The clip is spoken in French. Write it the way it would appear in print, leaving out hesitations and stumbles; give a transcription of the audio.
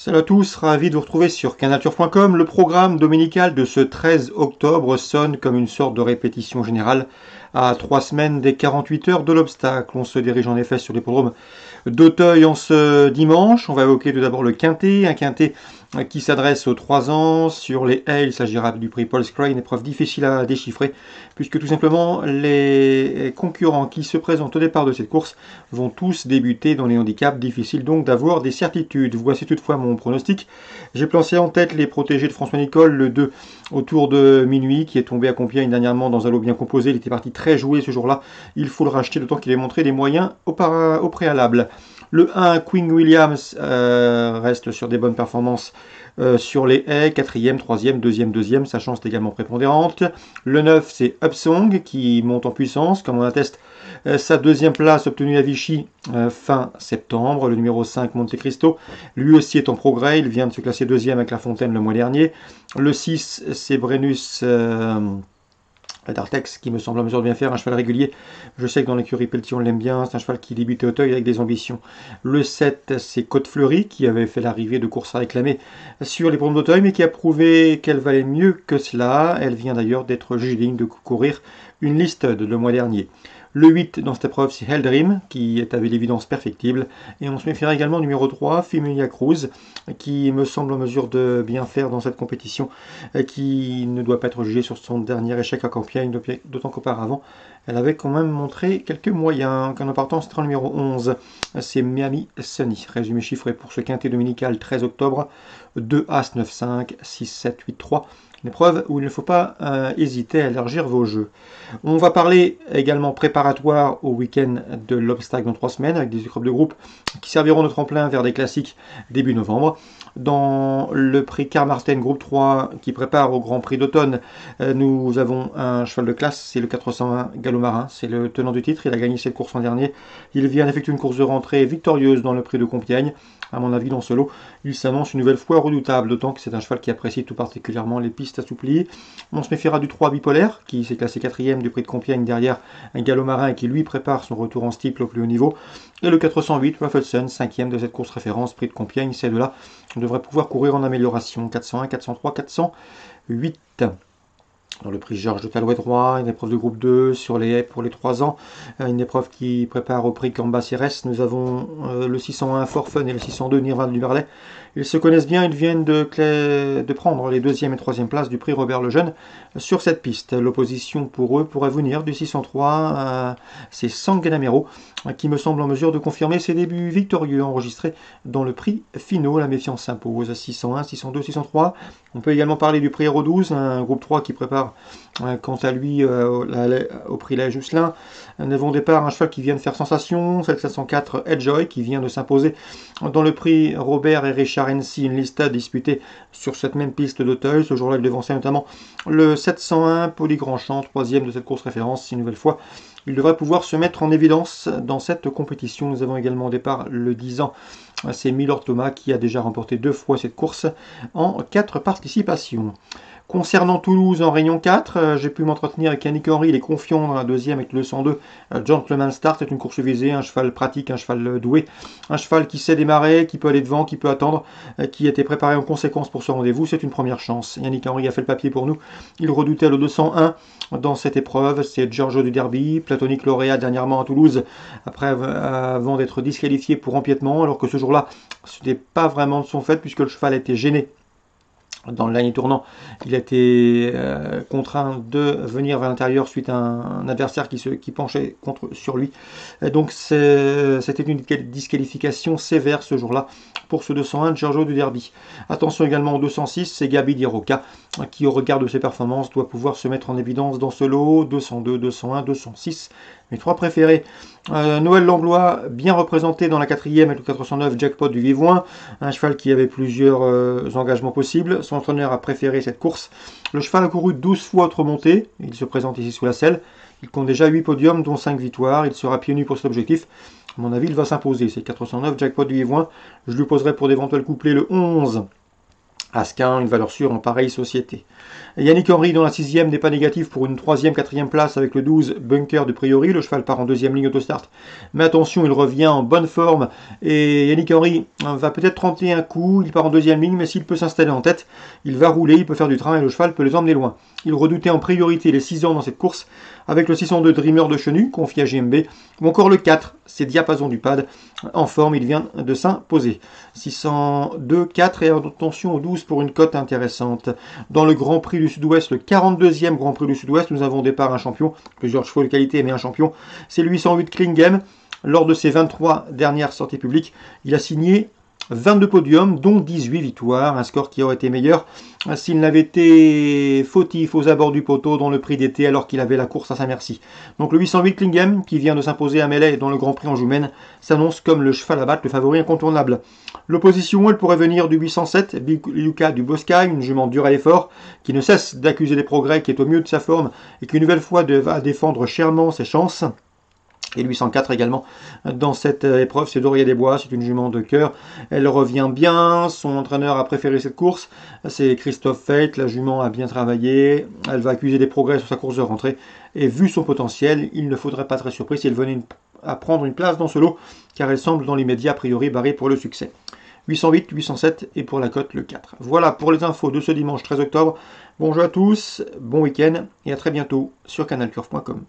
Salut à tous, ravi de vous retrouver sur canalturf.com. Le programme dominical de ce 13 octobre sonne comme une sorte de répétition générale à 3 semaines des 48 heures de l'obstacle. On se dirige en effet sur l'hippodrome d'Auteuil en ce dimanche. On va évoquer tout d'abord le quintet, un quintet qui s'adresse aux 3 ans. Sur les haies, il s'agira du prix Paul Scray, une épreuve difficile à déchiffrer, puisque tout simplement les concurrents qui se présentent au départ de cette course vont tous débuter dans les handicaps, difficile donc d'avoir des certitudes. Voici toutefois mon pronostic. J'ai placé en tête les protégés de François Nicole, le 2 autour de minuit, qui est tombé à Compiègne dernièrement dans un lot bien composé. Il était parti très joué ce jour-là. Il faut le racheter, d'autant qu'il avait montré des moyens au préalable. Le 1, Queen Williams, reste sur des bonnes performances sur les haies, 4e, 3e, 2e, sa chance est également prépondérante. Le 9, c'est Upsong qui monte en puissance, comme on atteste sa deuxième place obtenue à Vichy fin septembre. Le numéro 5, Monte Cristo, lui aussi est en progrès, il vient de se classer deuxième avec La Fontaine le mois dernier. Le 6, c'est Brennus Dartex qui me semble en mesure de bien faire, un cheval régulier. Je sais que dans l'écurie Pelletier on l'aime bien, c'est un cheval qui débute à Auteuil avec des ambitions. Le 7, c'est Côte Fleurie qui avait fait l'arrivée de course à réclamer sur les promenades d'Auteuil, mais qui a prouvé qu'elle valait mieux que cela. Elle vient d'ailleurs d'être jugée de courir une listed le mois dernier. Le 8 dans cette épreuve, c'est Heldream, qui est avec l'évidence perfectible. Et on se méfiera également numéro 3, Familia Cruz, qui me semble en mesure de bien faire dans cette compétition, qui ne doit pas être jugée sur son dernier échec à Compiègne, d'autant qu'auparavant, elle avait quand même montré quelques moyens. En partant, c'est le numéro 11, c'est Miami Sunny. Résumé chiffré pour ce quintet dominical 13 octobre, 2 As 9 5, 6 7 8 3. Une épreuve où il ne faut pas hésiter à élargir vos jeux. On va parler également préparatoire au week-end de l'obstacle dans 3 semaines avec des épreuves de groupe qui serviront de tremplin vers des classiques début novembre. Dans le prix Carmarthen Groupe 3 qui prépare au Grand Prix d'automne, nous avons un cheval de classe, c'est le 401 Gallo-Marin, c'est le tenant du titre, il a gagné cette course l'an dernier. Il vient d'effectuer une course de rentrée victorieuse dans le prix de Compiègne. À mon avis, dans ce lot, il s'annonce une nouvelle fois redoutable, d'autant que c'est un cheval qui apprécie tout particulièrement les pistes assouplies. On se méfiera du 3 bipolaire, qui s'est classé 4e du prix de Compiègne derrière un Gallo-Marin et qui lui prépare son retour en steeple au plus haut niveau. Et le 408, Raffleson, 5e de cette course référence, prix de Compiègne. Ces deux-là devraient pouvoir courir en amélioration. 401, 403, 408. Dans le prix Georges de Talouet 3, une épreuve de groupe 2 sur les haies pour les 3 ans, une épreuve qui prépare au prix Cambacérès. Nous avons le 601 Forfun et le 602 Nirvana du Merlet. Ils se connaissent bien, ils viennent de prendre les 2e et 3e places du prix Robert Lejeune sur cette piste. L'opposition pour eux pourrait venir du 603, c'est Sanganamero, qui me semble en mesure de confirmer ses débuts victorieux enregistrés dans le prix Finaux. La méfiance s'impose. 601, 602, 603. On peut également parler du prix Hero 12, un groupe 3 qui prépare quant à lui au prix La Jousselin. Un avant départ, un cheval qui vient de faire sensation, c'est le 704 Edjoy qui vient de s'imposer dans le prix Robert et Richard Hennessy, une liste disputée sur cette même piste d'Auteuil. Ce jour-là, il devançait notamment le 701 Polygrandchamp, 3e de cette course référence. Une nouvelle fois, il devrait pouvoir se mettre en évidence dans cette compétition. Nous avons également au départ le 10 ans, c'est Milord Thomas qui a déjà remporté 2 fois cette course en 4 participations. Concernant Toulouse en Réunion 4, j'ai pu m'entretenir avec Yannick Henry, il est confiant dans la deuxième avec le 102 Gentleman Start, c'est une course visée, un cheval pratique, un cheval doué, un cheval qui sait démarrer, qui peut aller devant, qui peut attendre, qui a été préparé en conséquence pour ce rendez-vous, c'est une première chance. Yannick Henry a fait le papier pour nous, il redoutait le 201 dans cette épreuve, c'est Giorgio du Derby, platonique lauréat dernièrement à Toulouse, avant d'être disqualifié pour empiètement, alors que ce jour-là, ce n'est pas vraiment de son fait puisque le cheval a été gêné. Dans le dernier tournant, il a été contraint de venir vers l'intérieur suite à un adversaire qui penchait sur lui. Et donc c'était une disqualification sévère ce jour-là pour ce 201 Giorgio du Derby. Attention également au 206, c'est Gabi Di Rocca qui au regard de ses performances doit pouvoir se mettre en évidence dans ce lot. 202, 201, 206, mes 3 préférés. Noël Langlois, bien représenté dans la 4e avec le 409 Jackpot du Vivoin, un cheval qui avait plusieurs engagements possibles. Son entraîneur a préféré cette course. Le cheval a couru 12 fois autre montée, il se présente ici sous la selle. Il compte déjà 8 podiums, dont 5 victoires. Il sera pieds nus pour cet objectif. À mon avis, il va s'imposer. C'est 409 Jackpot du Vivoin. Je lui poserai pour d'éventuels couplets le 11. Asquin, une valeur sûre en pareille société. Yannick Henry dans la 6e n'est pas négatif pour une 3e, 4e place avec le 12 Bunker de Priori. Le cheval part en 2e ligne autostart. Mais attention, il revient en bonne forme. Et Yannick Henry va peut-être tenter un coup. Il part en 2e ligne, mais s'il peut s'installer en tête, il va rouler, il peut faire du train et le cheval peut les emmener loin. Il redoutait en priorité les 6 ans dans cette course avec le 602 Dreamer de Chenu, confié à JMB, ou encore le 4, c'est Diapason du Pad, en forme, il vient de s'imposer. 602, 4 et attention au 12 pour une cote intéressante. Dans le Grand Prix du Sud-Ouest, le 42e Grand Prix du Sud-Ouest, nous avons au départ un champion, plusieurs chevaux de qualité mais un champion, c'est le 808 Klingem. Lors de ses 23 dernières sorties publiques, il a signé 22 podiums, dont 18 victoires, un score qui aurait été meilleur s'il n'avait été fautif aux abords du poteau dans le prix d'été alors qu'il avait la course à sa merci. Donc le 808 Klingem, qui vient de s'imposer à Melay dans le Grand Prix Anjoumen, s'annonce comme le cheval à battre, le favori incontournable. L'opposition, elle pourrait venir du 807, Luca du Bosca, une jument dure à l'effort, qui ne cesse d'accuser des progrès, qui est au mieux de sa forme et qui une nouvelle fois va défendre chèrement ses chances. Et 804 également dans cette épreuve, c'est Dorier des Bois, c'est une jument de cœur. Elle revient bien, son entraîneur a préféré cette course, c'est Christophe Feit, la jument a bien travaillé, elle va accuser des progrès sur sa course de rentrée. Et vu son potentiel, il ne faudrait pas être très surpris si elle venait à prendre une place dans ce lot, car elle semble dans l'immédiat a priori barrée pour le succès. 808, 807 et pour la cote le 4. Voilà pour les infos de ce dimanche 13 octobre. Bonjour à tous, bon week-end et à très bientôt sur canalcurve.com.